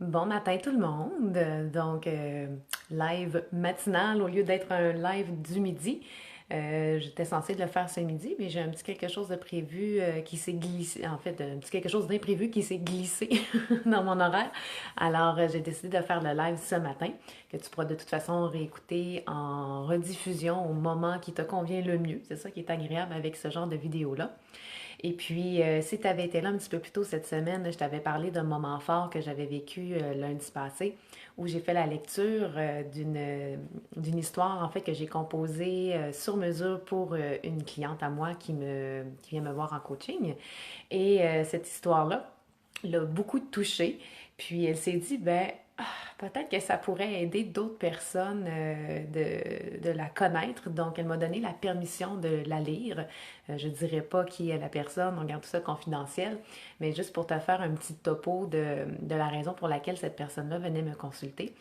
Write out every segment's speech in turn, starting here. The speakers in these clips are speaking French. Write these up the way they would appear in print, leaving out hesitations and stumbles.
Bon matin tout le monde. Live matinal au lieu d'être un live du midi. J'étais censée le faire ce midi, mais j'ai un petit quelque chose de prévu qui s'est glissé. En fait, un petit quelque chose d'imprévu qui s'est glissé dans mon horaire. Alors, j'ai décidé de faire le live ce matin, que tu pourras de toute façon réécouter en rediffusion au moment qui te convient le mieux. C'est ça qui est agréable avec ce genre de vidéo-là. Et puis, si tu avais été là un petit peu plus tôt cette semaine, je t'avais parlé d'un moment fort que j'avais vécu lundi passé, où j'ai fait la lecture d'une histoire en fait que j'ai composée sur mesure pour une cliente à moi qui vient me voir en coaching. Et cette histoire-là l'a beaucoup touchée. Puis elle s'est dit, ben, peut-être que ça pourrait aider d'autres personnes de la connaître. Donc, elle m'a donné la permission de la lire. Je ne dirai pas qui est la personne, on garde tout ça confidentiel, mais juste pour te faire un petit topo de la raison pour laquelle cette personne-là venait me consulter,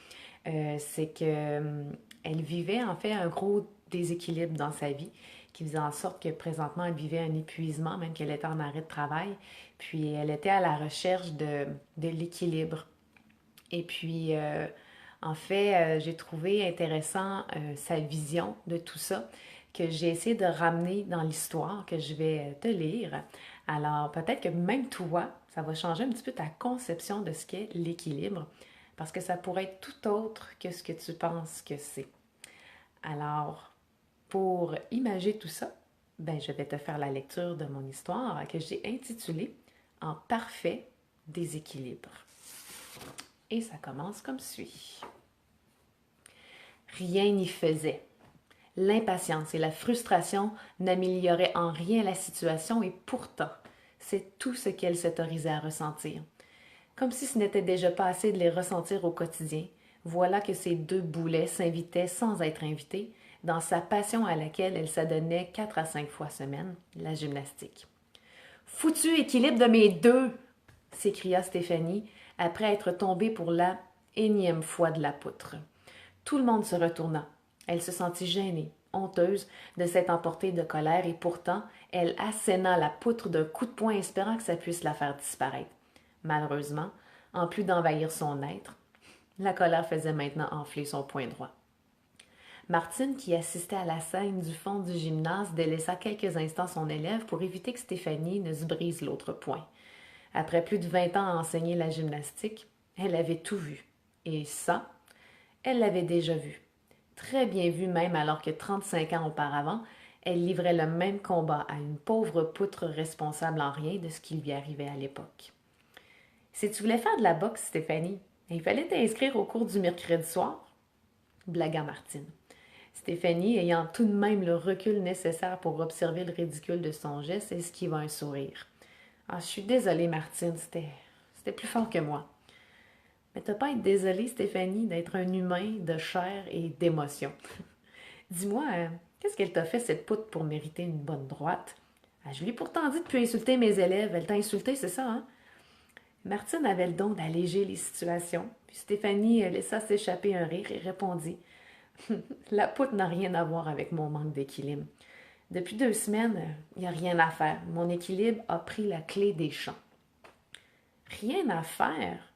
c'est que elle vivait en fait un gros déséquilibre dans sa vie qui faisait en sorte que présentement elle vivait un épuisement, même qu'elle était en arrêt de travail, puis elle était à la recherche de l'équilibre. Et puis, en fait, j'ai trouvé intéressant sa vision de tout ça, que j'ai essayé de ramener dans l'histoire que je vais te lire. Alors, peut-être que même toi, ça va changer un petit peu ta conception de ce qu'est l'équilibre, parce que ça pourrait être tout autre que ce que tu penses que c'est. Alors, pour imager tout ça, ben, je vais te faire la lecture de mon histoire que j'ai intitulée En parfait déséquilibre. Et ça commence comme suit. Rien n'y faisait. L'impatience et la frustration n'amélioraient en rien la situation et pourtant, c'est tout ce qu'elle s'autorisait à ressentir. Comme si ce n'était déjà pas assez de les ressentir au quotidien, voilà que ces deux boulets s'invitaient sans être invités dans sa passion à laquelle elle s'adonnait 4 à 5 fois semaine, la gymnastique. Foutu équilibre de mes deux! S'écria Stéphanie après être tombée pour la énième fois de la poutre. Tout le monde se retourna. Elle se sentit gênée, honteuse de s'être emportée de colère et pourtant elle asséna la poutre d'un coup de poing espérant que ça puisse la faire disparaître. Malheureusement, en plus d'envahir son être, la colère faisait maintenant enfler son poing droit. Martine, qui assistait à la scène du fond du gymnase, délaissa quelques instants son élève pour éviter que Stéphanie ne se brise l'autre poing. Après plus de 20 ans à enseigner la gymnastique, elle avait tout vu. Et ça, elle l'avait déjà vu. Très bien vu même alors que 35 ans auparavant, elle livrait le même combat à une pauvre poutre responsable en rien de ce qui lui arrivait à l'époque. Si tu voulais faire de la boxe, Stéphanie, il fallait t'inscrire au cours du mercredi soir, blagua Martine. Stéphanie, ayant tout de même le recul nécessaire pour observer le ridicule de son geste, esquiva un sourire. Ah, je suis désolée, Martine, c'était plus fort que moi. Mais t'as pas à être désolée, Stéphanie, d'être un humain de chair et d'émotion. Dis-moi, qu'est-ce qu'elle t'a fait, cette poutre, pour mériter une bonne droite? Ah, je lui ai pourtant dit de ne plus insulter mes élèves. Elle t'a insulté, c'est ça, hein? Martine avait le don d'alléger les situations. Puis Stéphanie laissa s'échapper un rire et répondit: La poutre n'a rien à voir avec mon manque d'équilibre. Depuis 2 semaines, il n'y a rien à faire. Mon équilibre a pris la clé des champs. Rien à faire?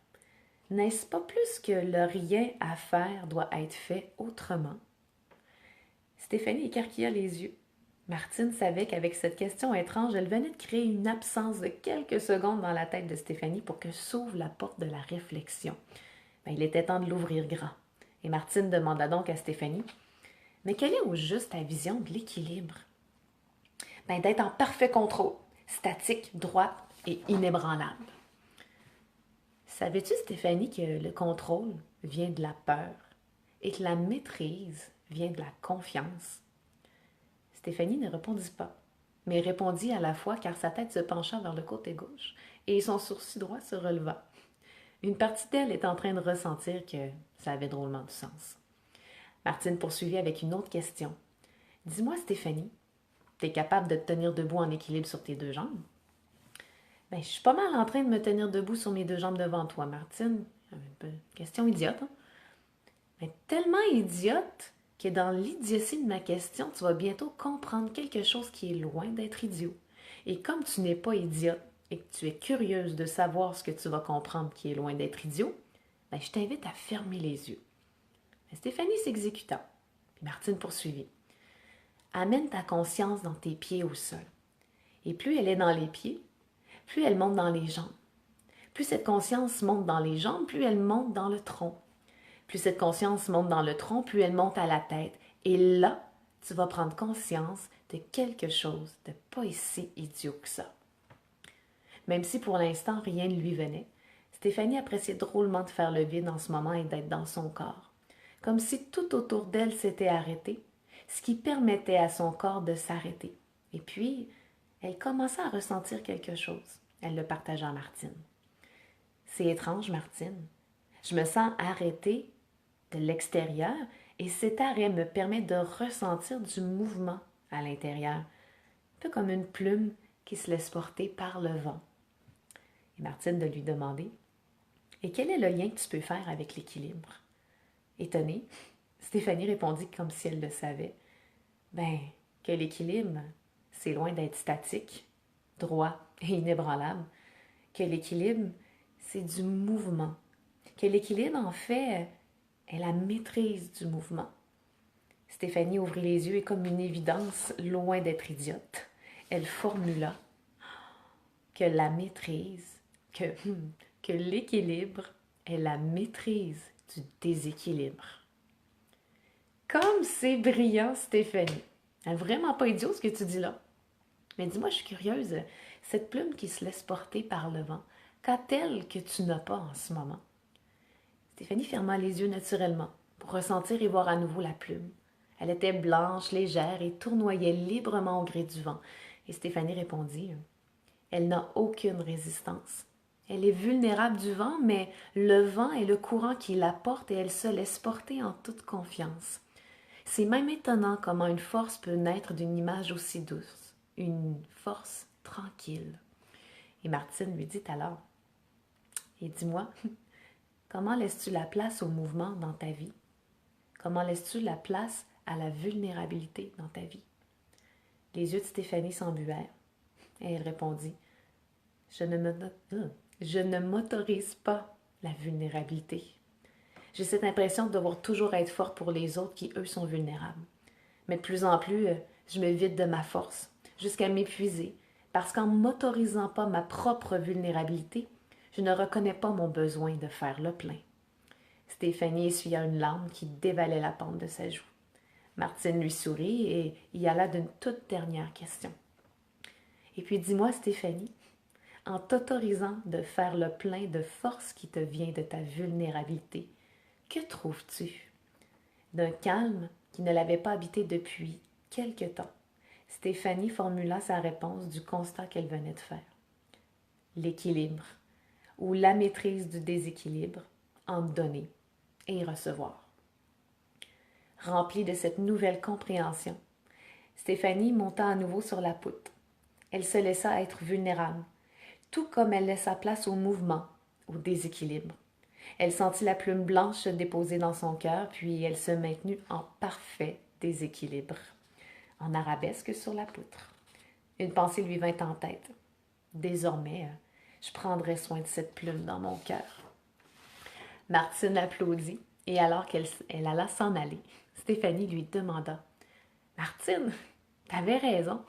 N'est-ce pas plus que le rien à faire doit être fait autrement? Stéphanie écarquilla les yeux. Martine savait qu'avec cette question étrange, elle venait de créer une absence de quelques secondes dans la tête de Stéphanie pour que s'ouvre la porte de la réflexion. Ben, il était temps de l'ouvrir grand. Et Martine demanda donc à Stéphanie: Mais quelle est au juste ta vision de l'équilibre? Ben, d'être en parfait contrôle, statique, droite et inébranlable. Savais-tu, Stéphanie, que le contrôle vient de la peur et que la maîtrise vient de la confiance? Stéphanie ne répondit pas, mais répondit à la fois car sa tête se pencha vers le côté gauche et son sourcil droit se releva. Une partie d'elle est en train de ressentir que ça avait drôlement du sens. Martine poursuivit avec une autre question. Dis-moi, Stéphanie, t'es capable de te tenir debout en équilibre sur tes deux jambes? Ben, je suis pas mal en train de me tenir debout sur mes deux jambes devant toi, Martine. Question idiote, hein? Mais tellement idiote que dans l'idiotie de ma question, tu vas bientôt comprendre quelque chose qui est loin d'être idiot. Et comme tu n'es pas idiote et que tu es curieuse de savoir ce que tu vas comprendre qui est loin d'être idiot, ben, je t'invite à fermer les yeux. Mais Stéphanie s'exécuta. Puis Martine poursuivit. Amène ta conscience dans tes pieds au sol. Et plus elle est dans les pieds, plus elle monte dans les jambes. Plus cette conscience monte dans les jambes, plus elle monte dans le tronc. Plus cette conscience monte dans le tronc, plus elle monte à la tête. Et là, tu vas prendre conscience de quelque chose de pas si idiot que ça. Même si pour l'instant rien ne lui venait, Stéphanie appréciait drôlement de faire le vide en ce moment et d'être dans son corps. Comme si tout autour d'elle s'était arrêté, ce qui permettait à son corps de s'arrêter. Et puis, elle commença à ressentir quelque chose. Elle le partagea à Martine. C'est étrange, Martine. Je me sens arrêtée de l'extérieur et cet arrêt me permet de ressentir du mouvement à l'intérieur, un peu comme une plume qui se laisse porter par le vent. Et Martine de lui demander « Et quel est le lien que tu peux faire avec l'équilibre? » Étonnée, Stéphanie répondit comme si elle le savait. « Ben, que l'équilibre, c'est loin d'être statique, droit et inébranlable. Que l'équilibre, c'est du mouvement. Que l'équilibre, en fait, est la maîtrise du mouvement. » Stéphanie ouvrit les yeux et comme une évidence, loin d'être idiote, elle formula que la maîtrise, que l'équilibre est la maîtrise du déséquilibre. Comme c'est brillant, Stéphanie. Vraiment pas idiot ce que tu dis là. Mais dis-moi, je suis curieuse, cette plume qui se laisse porter par le vent, qu'a-t-elle que tu n'as pas en ce moment? Stéphanie ferma les yeux naturellement pour ressentir et voir à nouveau la plume. Elle était blanche, légère et tournoyait librement au gré du vent. Et Stéphanie répondit, « Elle n'a aucune résistance. Elle est vulnérable du vent, mais le vent est le courant qui la porte et elle se laisse porter en toute confiance. C'est même étonnant comment une force peut naître d'une image aussi douce, une force tranquille. » Et Martine lui dit alors, « Et dis-moi, comment laisses-tu la place au mouvement dans ta vie? Comment laisses-tu la place à la vulnérabilité dans ta vie? » Les yeux de Stéphanie s'embuèrent et elle répondit, « Je ne m'autorise pas la vulnérabilité. J'ai cette impression de devoir toujours être forte pour les autres qui, eux, sont vulnérables. Mais de plus en plus, je me vide de ma force, jusqu'à m'épuiser, parce qu'en m'autorisant pas ma propre vulnérabilité, je ne reconnais pas mon besoin de faire le plein. » Stéphanie essuya une larme qui dévalait la pente de sa joue. Martine lui sourit et y alla d'une toute dernière question. « Et puis dis-moi, Stéphanie, en t'autorisant de faire le plein de force qui te vient de ta vulnérabilité, que trouves-tu? » D'un calme qui ne l'avait pas habité depuis quelque temps, Stéphanie formula sa réponse du constat qu'elle venait de faire. L'équilibre, ou la maîtrise du déséquilibre, en donner et recevoir. Remplie de cette nouvelle compréhension, Stéphanie monta à nouveau sur la poutre. Elle se laissa être vulnérable, tout comme elle laissa place au mouvement, au déséquilibre. Elle sentit la plume blanche se déposer dans son cœur, puis elle se maintenut en parfait déséquilibre, en arabesque sur la poutre. Une pensée lui vint en tête. Désormais, je prendrai soin de cette plume dans mon cœur. Martine applaudit, et alors qu'elle alla s'en aller, Stéphanie lui demanda, « Martine, t'avais raison.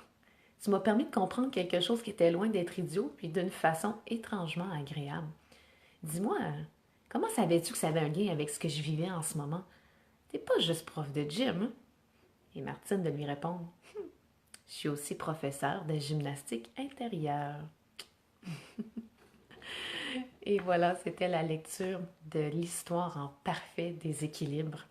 Tu m'as permis de comprendre quelque chose qui était loin d'être idiot, puis d'une façon étrangement agréable. Dis-moi, comment savais-tu que ça avait un lien avec ce que je vivais en ce moment? T'es pas juste prof de gym, hein? » Et Martine de lui répondre, « Je suis aussi professeure de gymnastique intérieure. » Et voilà, c'était la lecture de l'histoire en parfait déséquilibre.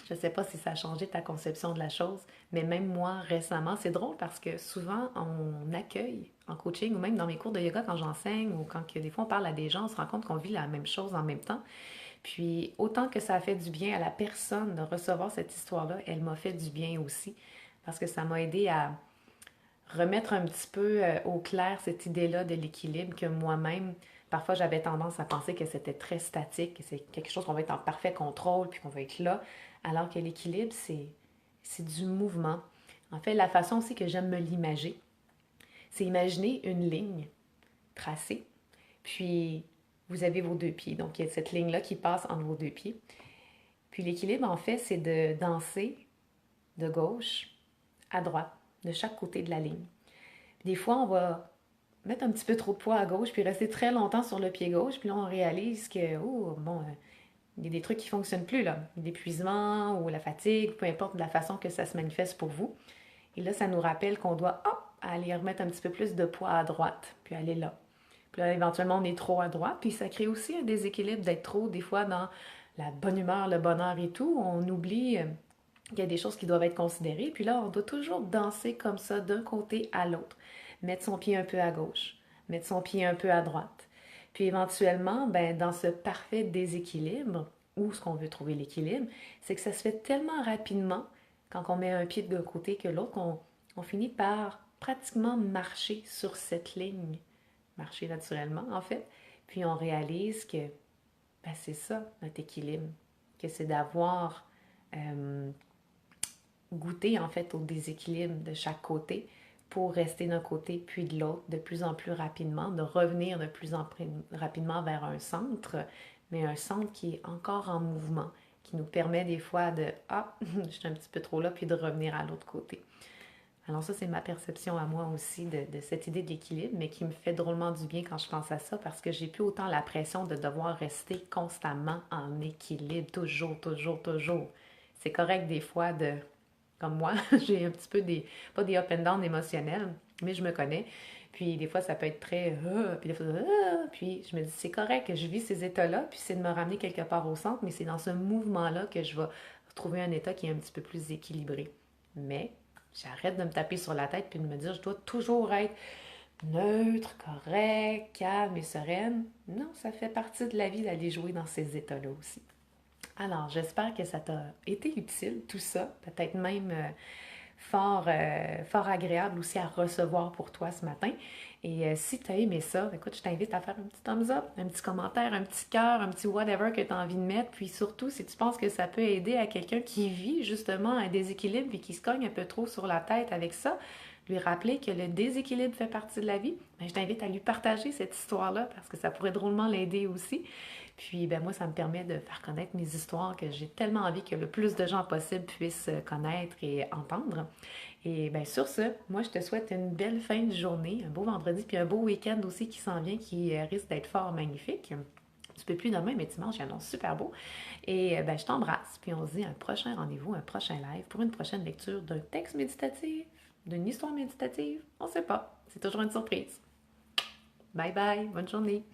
Je ne sais pas si ça a changé ta conception de la chose, mais même moi, récemment, c'est drôle parce que souvent, on accueille en coaching ou même dans mes cours de yoga quand j'enseigne ou quand des fois on parle à des gens, on se rend compte qu'on vit la même chose en même temps. Puis autant que ça a fait du bien à la personne de recevoir cette histoire-là, elle m'a fait du bien aussi parce que ça m'a aidé à remettre un petit peu au clair cette idée-là de l'équilibre que moi-même, parfois j'avais tendance à penser que c'était très statique, que c'est quelque chose qu'on va être en parfait contrôle puis qu'on va être là, alors que l'équilibre, c'est du mouvement. En fait, la façon aussi que j'aime me l'imager, c'est imaginer une ligne tracée, puis vous avez vos deux pieds. Donc, il y a cette ligne-là qui passe entre vos deux pieds. Puis l'équilibre, en fait, c'est de danser de gauche à droite, de chaque côté de la ligne. Des fois, on va mettre un petit peu trop de poids à gauche, puis rester très longtemps sur le pied gauche, puis là, on réalise que, oh, bon, il y a des trucs qui ne fonctionnent plus, là. L'épuisement ou la fatigue, peu importe la façon que ça se manifeste pour vous. Et là, ça nous rappelle qu'on doit, hop, aller remettre un petit peu plus de poids à droite, puis aller là. Puis là, éventuellement, on est trop à droite, puis ça crée aussi un déséquilibre d'être trop, des fois, dans la bonne humeur, le bonheur et tout. On oublie qu'il y a des choses qui doivent être considérées. Puis là, on doit toujours danser comme ça, d'un côté à l'autre. Mettre son pied un peu à gauche, mettre son pied un peu à droite. Puis éventuellement, ben, dans ce parfait déséquilibre, où ce qu'on veut trouver l'équilibre, c'est que ça se fait tellement rapidement quand on met un pied d'un côté que l'autre, on finit par pratiquement marcher sur cette ligne. Marcher naturellement, en fait. Puis on réalise que ben, c'est ça, notre équilibre. Que c'est d'avoir goûté, en fait, au déséquilibre de chaque côté pour rester d'un côté puis de l'autre de plus en plus rapidement, de revenir de plus en plus rapidement vers un centre, mais un centre qui est encore en mouvement, qui nous permet des fois de ah, je suis un petit peu trop là, puis de revenir à l'autre côté. Alors ça, c'est ma perception à moi aussi de cette idée d'équilibre, mais qui me fait drôlement du bien quand je pense à ça, parce que j'ai plus autant la pression de devoir rester constamment en équilibre, toujours, toujours, toujours. C'est correct des fois de, comme moi, j'ai un petit peu des, pas des up and down émotionnels, mais je me connais. Puis des fois, ça peut être très, puis des fois, puis je me dis, c'est correct que je vis ces états-là, puis c'est de me ramener quelque part au centre, mais c'est dans ce mouvement-là que je vais trouver un état qui est un petit peu plus équilibré. Mais j'arrête de me taper sur la tête puis de me dire, je dois toujours être neutre, correct, calme et sereine. Non, ça fait partie de la vie d'aller jouer dans ces états-là aussi. Alors, j'espère que ça t'a été utile, tout ça, peut-être même fort agréable aussi à recevoir pour toi ce matin. Et si tu as aimé ça, écoute, je t'invite à faire un petit thumbs up, un petit commentaire, un petit cœur, un petit whatever que tu as envie de mettre. Puis surtout, si tu penses que ça peut aider à quelqu'un qui vit justement un déséquilibre et qui se cogne un peu trop sur la tête avec ça, lui rappeler que le déséquilibre fait partie de la vie, ben, je t'invite à lui partager cette histoire-là parce que ça pourrait drôlement l'aider aussi. Puis ben moi, ça me permet de faire connaître mes histoires que j'ai tellement envie que le plus de gens possible puissent connaître et entendre. Et bien sur ce, moi je te souhaite une belle fin de journée, un beau vendredi, puis un beau week-end aussi qui s'en vient, qui risque d'être fort magnifique. Tu peux plus demain, mais dimanche, il annonce super beau. Et ben, je t'embrasse, puis on se dit un prochain rendez-vous, un prochain live pour une prochaine lecture d'un texte méditatif, d'une histoire méditative. On sait pas, c'est toujours une surprise. Bye bye, bonne journée.